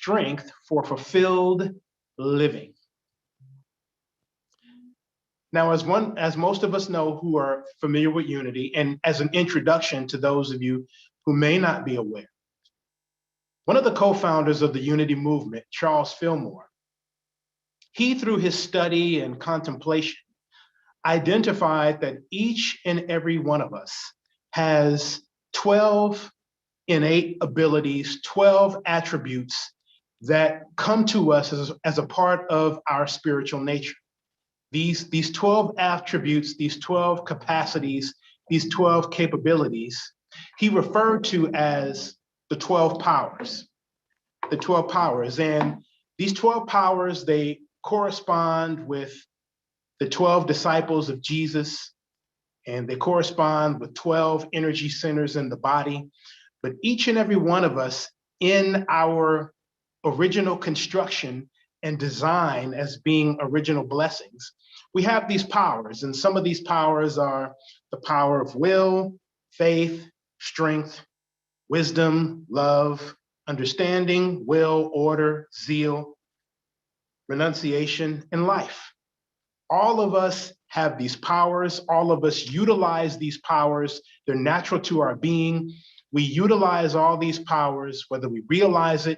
strength for fulfilled living. Now, as most of us know who are familiar with Unity, and as an introduction to those of you who may not be aware, one of the co-founders of the Unity movement, Charles Fillmore, he, through his study and contemplation, identified that each and every one of us has 12 innate abilities, 12 attributes that come to us as a part of our spiritual nature. These 12 attributes, these 12 capacities, these 12 capabilities, he referred to as the 12 powers. The 12 powers. And these 12 powers, they correspond with the 12 disciples of Jesus, and they correspond with 12 energy centers in the body. But each and every one of us in our original construction and design as being original blessings, we have these powers, and some of these powers are the power of will, faith, strength, wisdom, love, understanding, will, order, zeal, renunciation, and life. All of us have these powers. All of us utilize these powers. They're natural to our being. We utilize all these powers, whether we realize it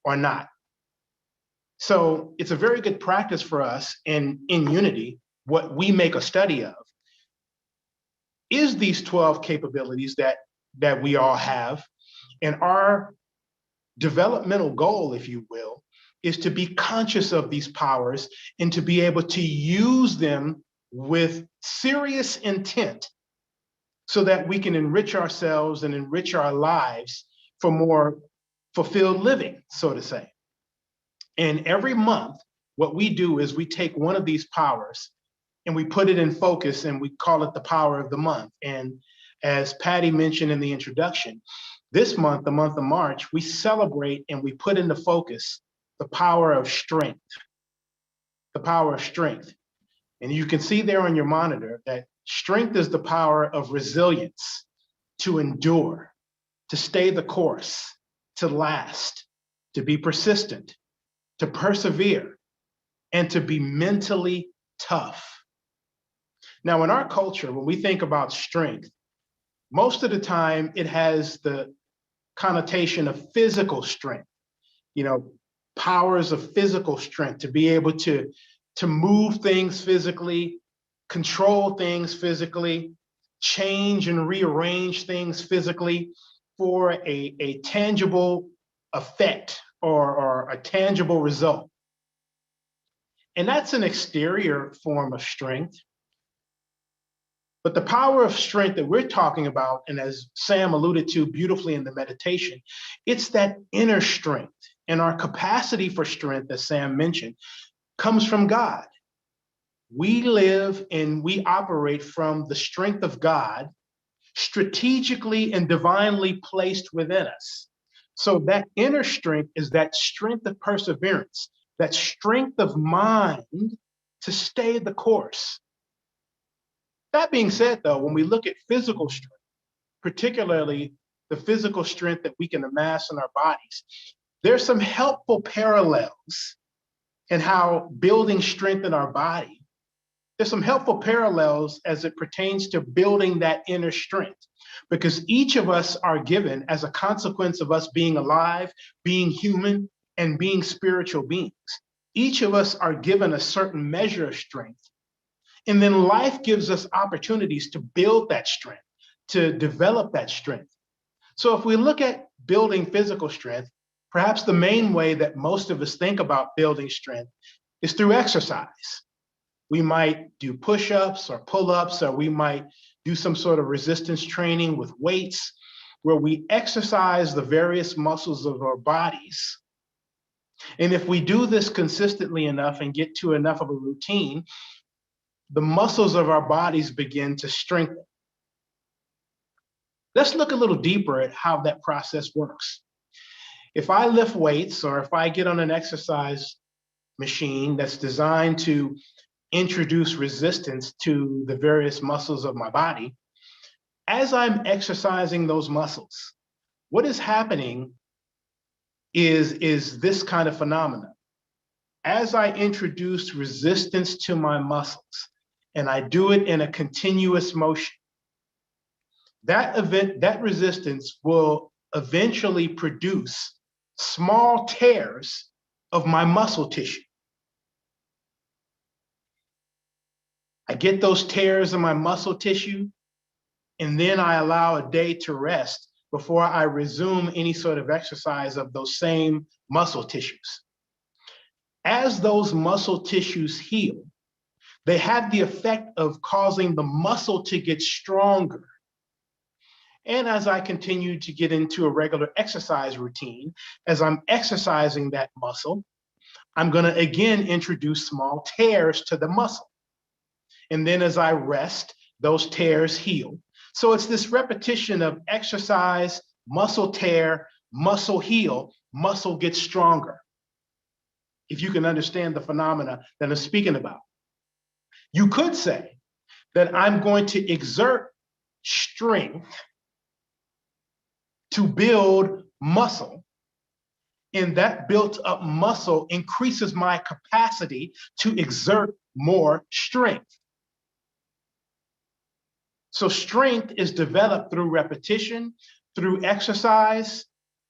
or not. So it's a very good practice for us in Unity. What we make a study of is these 12 capabilities that we all have. And our developmental goal, if you will, is to be conscious of these powers and to be able to use them with serious intent so that we can enrich ourselves and enrich our lives for more fulfilled living, so to say. And every month, what we do is we take one of these powers and we put it in focus, and we call it the power of the month. And as Patty mentioned in the introduction, this month, the month of March, we celebrate and we put into focus the power of strength, the power of strength. And you can see there on your monitor that strength is the power of resilience, to endure, to stay the course, to last, to be persistent, to persevere, and to be mentally tough. Now, in our culture, when we think about strength, most of the time it has the connotation of physical strength, powers of physical strength, to be able to move things physically, control things physically, change and rearrange things physically for a tangible effect or a tangible result. And that's an exterior form of strength. But the power of strength that we're talking about, and as Sam alluded to beautifully in the meditation, it's that inner strength. And our capacity for strength, as Sam mentioned, comes from God. We live and we operate from the strength of God, strategically and divinely placed within us. So that inner strength is that strength of perseverance, that strength of mind to stay the course. That being said, though, when we look at physical strength, particularly the physical strength that we can amass in our bodies, there's some helpful parallels in how building strength in our body. There's some helpful parallels as it pertains to building that inner strength, because each of us are given, as a consequence of us being alive, being human, and being spiritual beings, each of us are given a certain measure of strength. And then life gives us opportunities to build that strength, to develop that strength. So if we look at building physical strength, perhaps the main way that most of us think about building strength is through exercise. We might do push-ups or pull-ups, or we might do some sort of resistance training with weights, where we exercise the various muscles of our bodies. And if we do this consistently enough and get to enough of a routine, the muscles of our bodies begin to strengthen. Let's look a little deeper at how that process works. If I lift weights, or if I get on an exercise machine that's designed to introduce resistance to the various muscles of my body, as I'm exercising those muscles, what is happening is this kind of phenomenon. As I introduce resistance to my muscles, and I do it in a continuous motion, that resistance will eventually produce small tears of my muscle tissue. I get those tears in my muscle tissue, and then I allow a day to rest before I resume any sort of exercise of those same muscle tissues. As those muscle tissues heal, they have the effect of causing the muscle to get stronger. And as I continue to get into a regular exercise routine, as I'm exercising that muscle, I'm going to again introduce small tears to the muscle. And then as I rest, those tears heal. So it's this repetition of exercise, muscle tear, muscle heal, muscle gets stronger. If you can understand the phenomena that I'm speaking about. You could say that I'm going to exert strength to build muscle, and that built up muscle increases my capacity to exert more strength. So strength is developed through repetition, through exercise,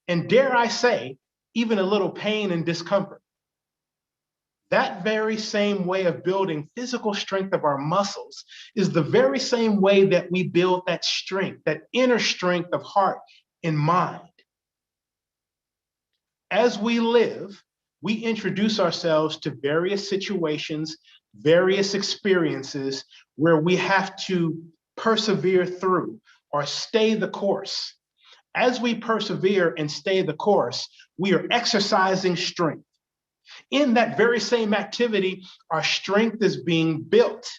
and dare I say, even a little pain and discomfort. That very same way of building physical strength of our muscles is the very same way that we build that strength, that inner strength of heart and mind. As we live, we introduce ourselves to various situations, various experiences where we have to persevere through or stay the course. As we persevere and stay the course, we are exercising strength. In that very same activity, our strength is being built.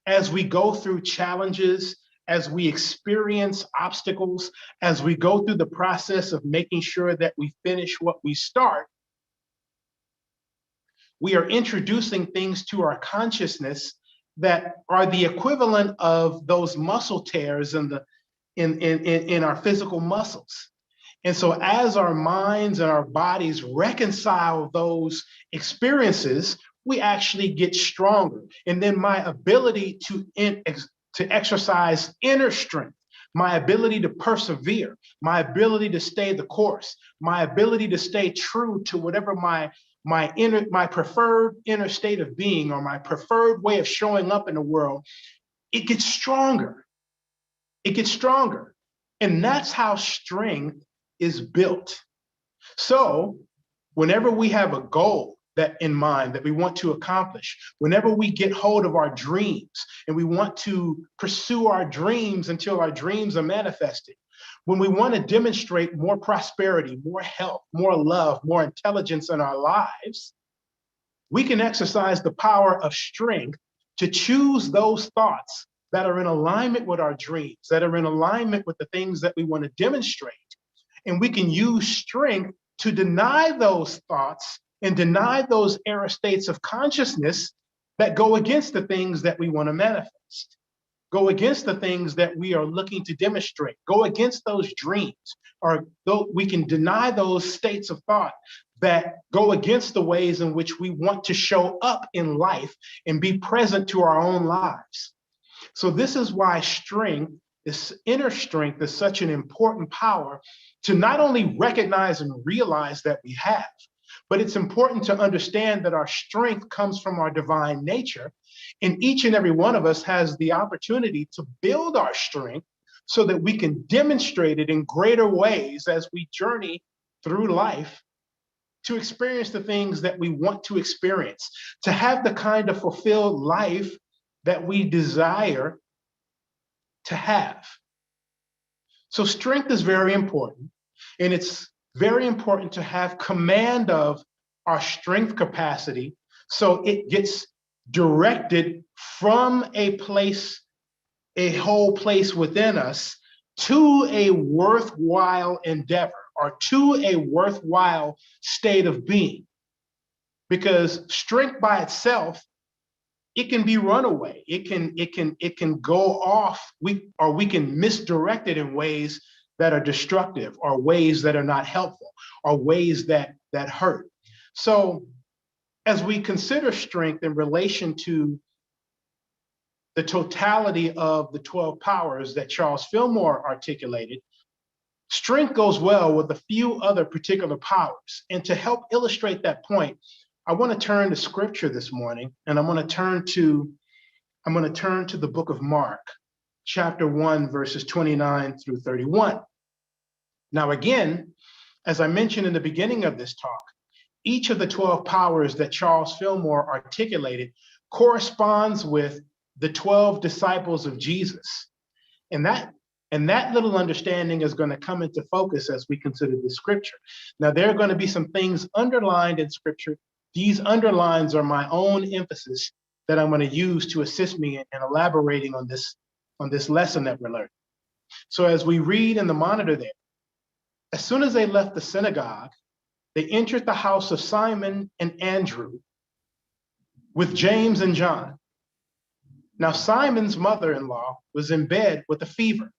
As we go through challenges, as we experience obstacles, as we go through the process of making sure that we finish what we start, we are introducing things to our consciousness that are the equivalent of those muscle tears in our physical muscles. And so as our minds and our bodies reconcile those experiences, we actually get stronger. And then my ability to exercise inner strength, my ability to persevere, my ability to stay the course, my ability to stay true to whatever my preferred inner state of being or my preferred way of showing up in the world, it gets stronger. It gets stronger. And that's how strength is built. So whenever we have a goal that in mind that we want to accomplish, whenever we get hold of our dreams and we want to pursue our dreams until our dreams are manifested, when we want to demonstrate more prosperity, more health, more love, more intelligence in our lives, we can exercise the power of strength to choose those thoughts that are in alignment with our dreams, that are in alignment with the things that we want to demonstrate. And we can use strength to deny those thoughts and deny those error states of consciousness that go against the things that we want to manifest, go against the things that we are looking to demonstrate, go against those dreams, or we can deny those states of thought that go against the ways in which we want to show up in life and be present to our own lives. So this is why strength, this inner strength, is such an important power to not only recognize and realize that we have, but it's important to understand that our strength comes from our divine nature. And each and every one of us has the opportunity to build our strength so that we can demonstrate it in greater ways as we journey through life to experience the things that we want to experience, to have the kind of fulfilled life that we desire to have. So strength is very important, and it's very important to have command of our strength capacity so it gets directed from a place, a whole place within us, to a worthwhile endeavor or to a worthwhile state of being. Because strength by itself, it can be runaway. It can go off. We can misdirect it in ways that are destructive, or ways that are not helpful, or ways that hurt. So as we consider strength in relation to the totality of the 12 powers that Charles Fillmore articulated, strength goes well with a few other particular powers. And to help illustrate that point, I want to turn to scripture this morning, and I'm going to turn to the book of Mark, chapter 1, verses 29 through 31. Now, again, as I mentioned in the beginning of this talk, each of the 12 powers that Charles Fillmore articulated corresponds with the 12 disciples of Jesus. And that little understanding is going to come into focus as we consider the scripture. Now, there are going to be some things underlined in scripture. These underlines are my own emphasis that I'm going to use to assist me in elaborating on this lesson that we're learning. So as we read in the monitor there, as soon as they left the synagogue, they entered the house of Simon and Andrew with James and John. Now, Simon's mother-in-law was in bed with a fever,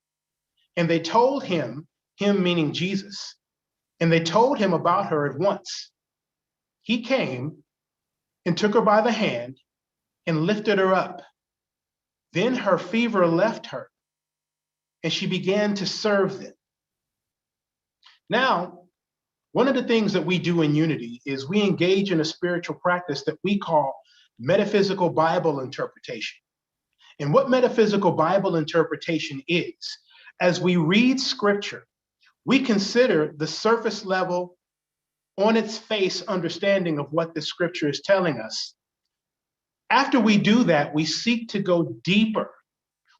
and they told him meaning Jesus, and they told him about her at once. He came and took her by the hand and lifted her up. Then her fever left her, and she began to serve them. Now, one of the things that we do in Unity is we engage in a spiritual practice that we call metaphysical Bible interpretation. And what metaphysical Bible interpretation is, as we read scripture, we consider the surface level, on its face understanding of what the scripture is telling us. After we do that, we seek to go deeper.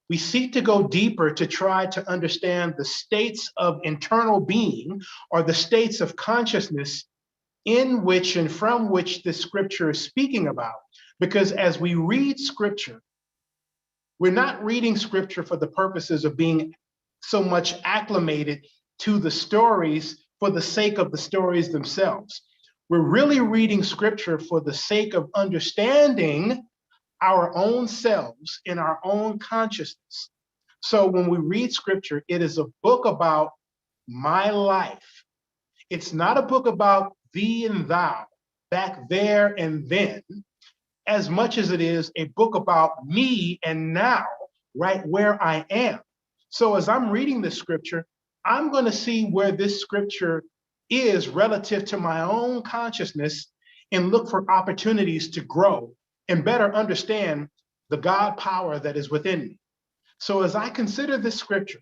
We seek to go deeper to try to understand the states of internal being, or the states of consciousness in which and from which the scripture is speaking about. Because as we read scripture, we're not reading scripture for the purposes of being so much acclimated to the stories for the sake of the stories themselves. We're really reading scripture for the sake of understanding our own selves in our own consciousness. So when we read scripture, it is a book about my life. It's not a book about thee and thou, back there and then, as much as it is a book about me and now, right where I am. So as I'm reading this scripture, I'm going to see where this scripture is relative to my own consciousness and look for opportunities to grow and better understand the God power that is within me. So as I consider this scripture,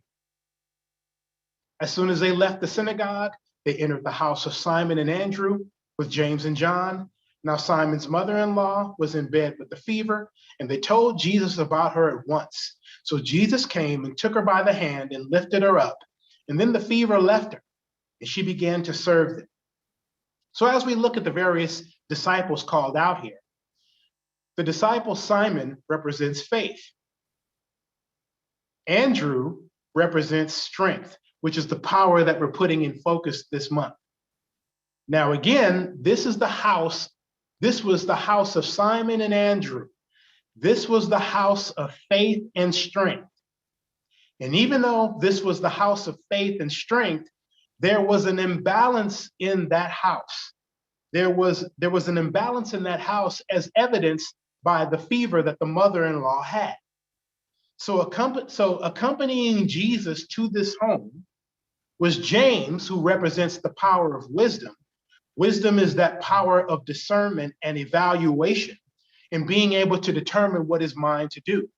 as soon as they left the synagogue, they entered the house of Simon and Andrew with James and John. Now Simon's mother-in-law was in bed with a fever, and they told Jesus about her at once. So Jesus came and took her by the hand and lifted her up, and then the fever left her, and she began to serve them. So as we look at the various disciples called out here, the disciple Simon represents faith. Andrew represents strength, which is the power that we're putting in focus this month. Now again, this was the house of Simon and Andrew. This was the house of faith and strength. And even though this was the house of faith and strength, there was an imbalance in that house. There was an imbalance in that house as evidenced by the fever that the mother-in-law had. So accompanying Jesus to this home was James, who represents the power of wisdom. Wisdom is that power of discernment and evaluation and being able to determine what is mine to do.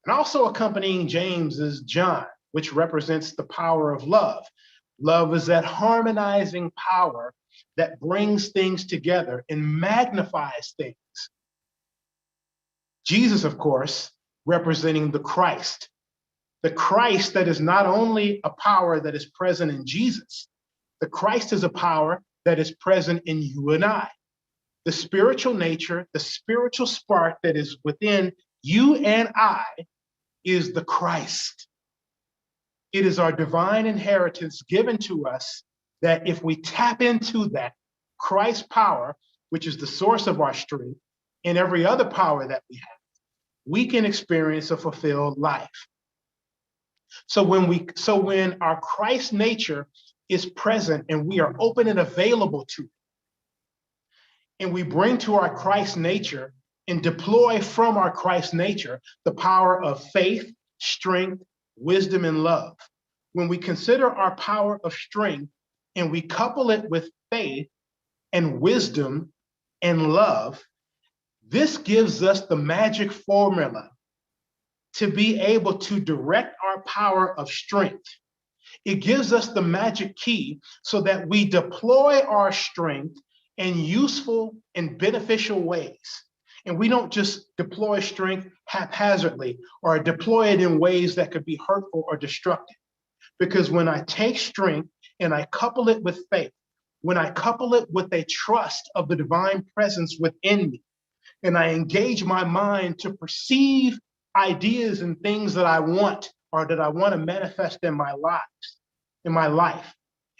And also accompanying James is John, which represents the power of love. Love is that harmonizing power that brings things together and magnifies things. Jesus, of course, representing the Christ that is not only a power that is present in Jesus, the Christ is a power that is present in you and I. The spiritual nature, the spiritual spark that is within you and I is the Christ. It is our divine inheritance given to us that if we tap into that Christ power, which is the source of our strength, and every other power that we have, we can experience a fulfilled life. So when our Christ nature is present and we are open and available to it, and we bring to our Christ nature and deploy from our Christ nature the power of faith, strength, wisdom, and love. When we consider our power of strength and we couple it with faith and wisdom and love, this gives us the magic formula to be able to direct our power of strength. It gives us the magic key so that we deploy our strength in useful and beneficial ways. And we don't just deploy strength haphazardly or deploy it in ways that could be hurtful or destructive. Because when I take strength and I couple it with faith, when I couple it with a trust of the divine presence within me, and I engage my mind to perceive ideas and things that I want or that I want to manifest in my life.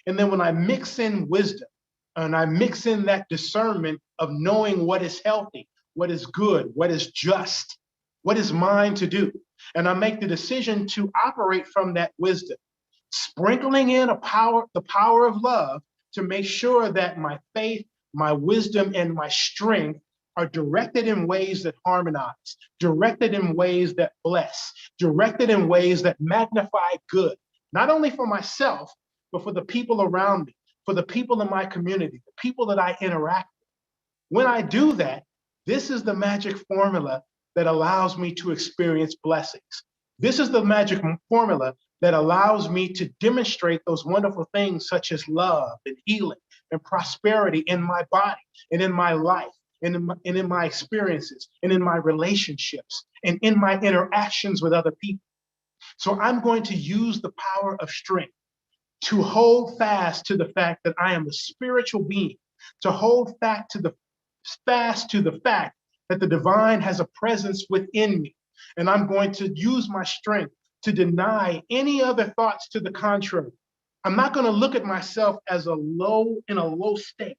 And then when I mix in wisdom and I mix in that discernment of knowing what is healthy, what is good, what is just, what is mine to do, and I make the decision to operate from that wisdom, sprinkling in the power of love to make sure that my faith, my wisdom, and my strength are directed in ways that harmonize, directed in ways that bless, directed in ways that magnify good, not only for myself, but for the people around me, for the people in my community, the people that I interact with. When I do that, this is the magic formula that allows me to experience blessings. This is the magic formula that allows me to demonstrate those wonderful things such as love and healing and prosperity in my body and in my life. And in my experiences, and in my relationships, and in my interactions with other people. So I'm going to use the power of strength to hold fast to the fact that I am a spiritual being, to hold fast to the fact that the divine has a presence within me. And I'm going to use my strength to deny any other thoughts to the contrary. I'm not going to look at myself as in a low state.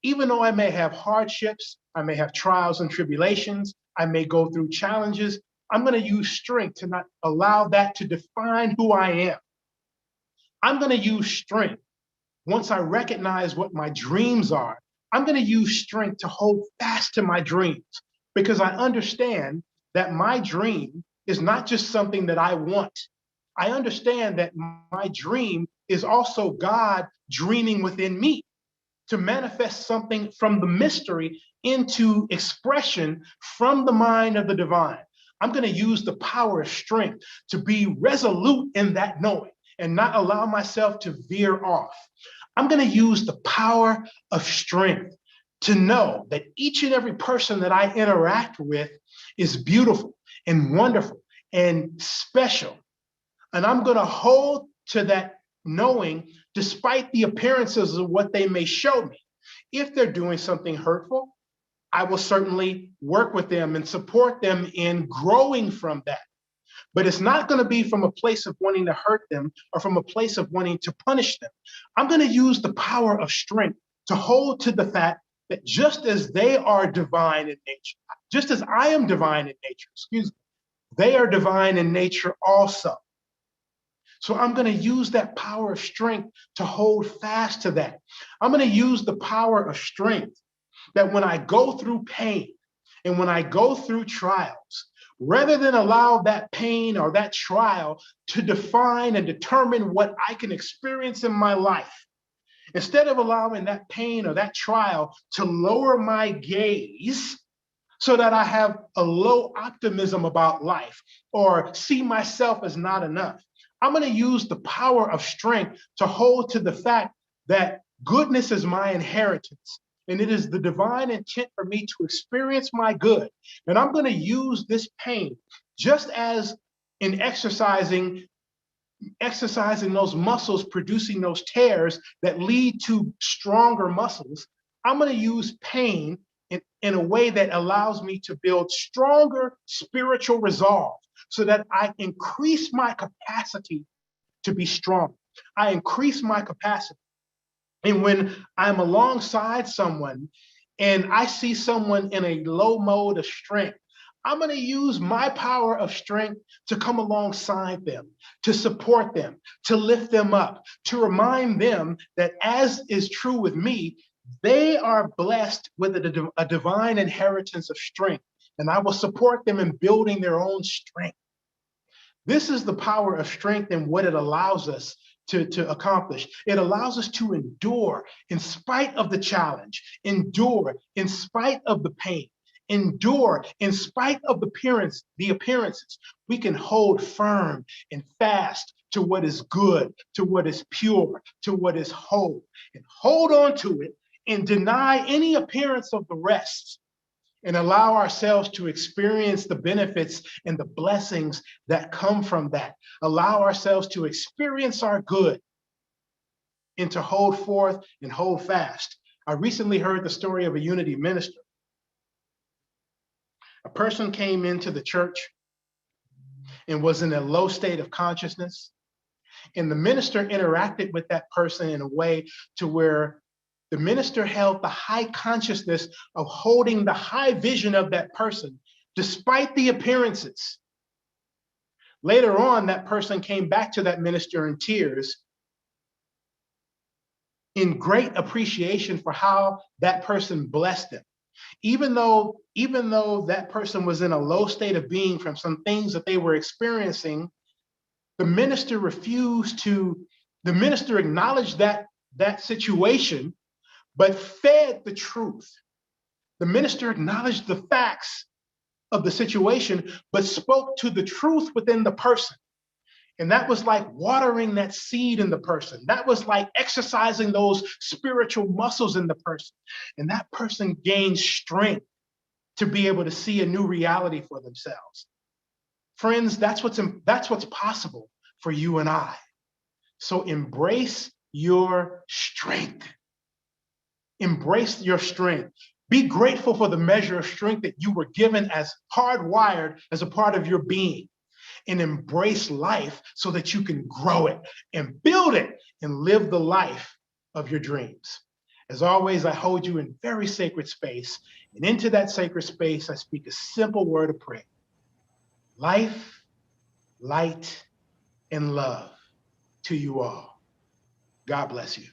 Even though I may have hardships, I may have trials and tribulations, I may go through challenges, I'm going to use strength to not allow that to define who I am. I'm going to use strength. Once I recognize what my dreams are, I'm going to use strength to hold fast to my dreams because I understand that my dream is not just something that I want. I understand that my dream is also God dreaming within me to manifest something from the mystery into expression from the mind of the divine. I'm going to use the power of strength to be resolute in that knowing and not allow myself to veer off. I'm going to use the power of strength to know that each and every person that I interact with is beautiful and wonderful and special. And I'm going to hold to that knowing despite the appearances of what they may show me. If they're doing something hurtful, I will certainly work with them and support them in growing from that. But it's not going to be from a place of wanting to hurt them or from a place of wanting to punish them. I'm going to use the power of strength to hold to the fact that just as they are divine in nature, just as I am divine in nature, they are divine in nature also. So I'm going to use that power of strength to hold fast to that. I'm going to use the power of strength that when I go through pain and when I go through trials, rather than allow that pain or that trial to define and determine what I can experience in my life, instead of allowing that pain or that trial to lower my gaze so that I have a low optimism about life or see myself as not enough, I'm going to use the power of strength to hold to the fact that goodness is my inheritance. And it is the divine intent for me to experience my good. And I'm going to use this pain just as in exercising those muscles, producing those tears that lead to stronger muscles. I'm going to use pain in a way that allows me to build stronger spiritual resolve so that I increase my capacity to be strong. I increase my capacity. And when I'm alongside someone and I see someone in a low mode of strength, I'm going to use my power of strength to come alongside them, to support them, to lift them up, to remind them that, as is true with me, they are blessed with a divine inheritance of strength, and I will support them in building their own strength. This is the power of strength and what it allows us to accomplish. It allows us to endure in spite of the challenge, endure in spite of the pain, endure in spite of the appearances. We can hold firm and fast to what is good, to what is pure, to what is whole, and hold on to it and deny any appearance of the rest, and allow ourselves to experience the benefits and the blessings that come from that. Allow ourselves to experience our good and to hold forth and hold fast. I recently heard the story of a Unity minister. A person came into the church and was in a low state of consciousness, and the minister interacted with that person in a way to where the minister held the high consciousness of holding the high vision of that person, despite the appearances. Later on, that person came back to that minister in tears, in great appreciation for how that person blessed them. Even though that person was in a low state of being from some things that they were experiencing, the minister acknowledged that situation, but fed the truth. The minister acknowledged the facts of the situation, but spoke to the truth within the person. And that was like watering that seed in the person. That was like exercising those spiritual muscles in the person. And that person gained strength to be able to see a new reality for themselves. Friends, that's what's possible for you and I. So embrace your strength. Embrace your strength. Be grateful for the measure of strength that you were given as hardwired as a part of your being, and embrace life so that you can grow it and build it and live the life of your dreams. As always, I hold you in very sacred space, and into that sacred space, I speak a simple word of prayer. Life, light, and love to you all. God bless you.